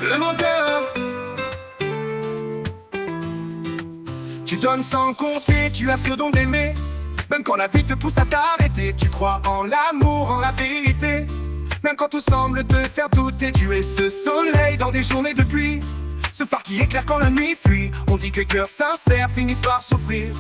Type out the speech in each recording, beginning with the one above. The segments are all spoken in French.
Le menteur. Tu donnes sans compter, tu as ce don d'aimer. Même quand la vie te pousse à t'arrêter, tu crois en l'amour, en la vérité. Même quand tout semble te faire douter, tu es ce soleil dans des journées de pluie. Ce phare qui éclaire quand la nuit fuit. On dit que les cœurs sincères finissent par souffrir,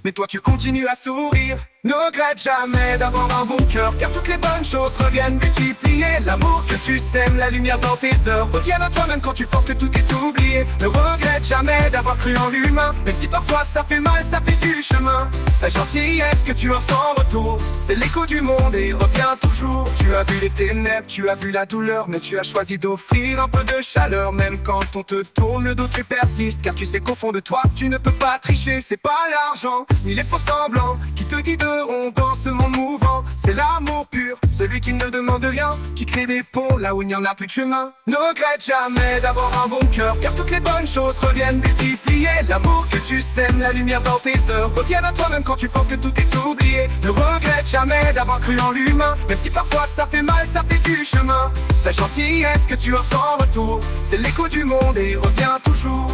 mais toi tu continues à sourire. Ne regrette jamais d'avoir un bon cœur, car toutes les bonnes choses reviennent multiplier l'amour que tu sèmes, la lumière dans tes heures. Reviens à toi-même quand tu penses que tout est oublié. Ne regrette jamais d'avoir cru en l'humain, même si parfois ça fait mal, ça fait du chemin. La gentillesse que tu as sans retour, c'est l'écho du monde et revient toujours. Tu as vu les ténèbres, tu as vu la douleur, mais tu as choisi d'offrir un peu de chaleur. Même quand on te tourne le dos, tu persistes, car tu sais qu'au fond de toi, tu ne peux pas tricher. C'est pas l'argent, ni les faux semblants qui te guideront dans ce monde mouvant. C'est l'amour pur, celui qui ne demande rien, qui crée des ponts là où il n'y en a plus de chemin. Ne regrette jamais d'avoir un bon cœur, car toutes les bonnes choses reviennent multiplier l'amour que tu sèmes, la lumière dans tes heures. Reviens à toi-même quand tu penses que tout est oublié. Ne regrette jamais d'avoir cru en l'humain, même si parfois ça fait mal, ça fait du chemin. La gentillesse que tu as sans retour, c'est l'écho du monde et revient toujours.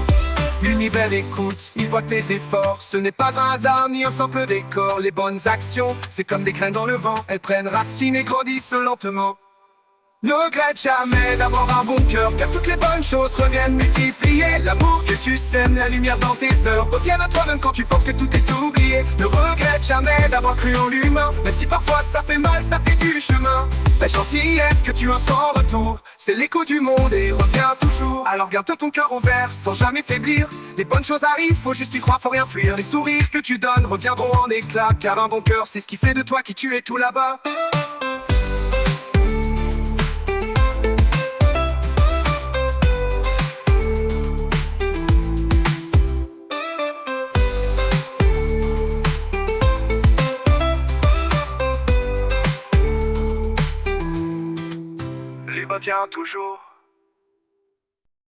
L'univers écoute, il voit tes efforts. Ce n'est pas un hasard ni un simple décor. Les bonnes actions, c'est comme des graines dans le vent. Elles prennent racine et grandissent lentement. Ne regrette jamais d'avoir un bon cœur, car toutes les bonnes choses reviennent multiplier l'amour que tu sèmes, la lumière dans tes heures. Reviens à toi-même quand tu penses que tout est oublié. Ne regrette jamais d'avoir cru en l'humain, même si parfois ça fait mal, ça fait du chemin. La gentillesse que tu as sans retour, c'est l'écho du monde et revient toujours. Alors garde ton cœur ouvert sans jamais faiblir. Les bonnes choses arrivent, faut juste y croire, faut rien fuir. Les sourires que tu donnes reviendront en éclats, car un bon cœur c'est ce qui fait de toi qui tu es tout là-bas. Libre vient toujours.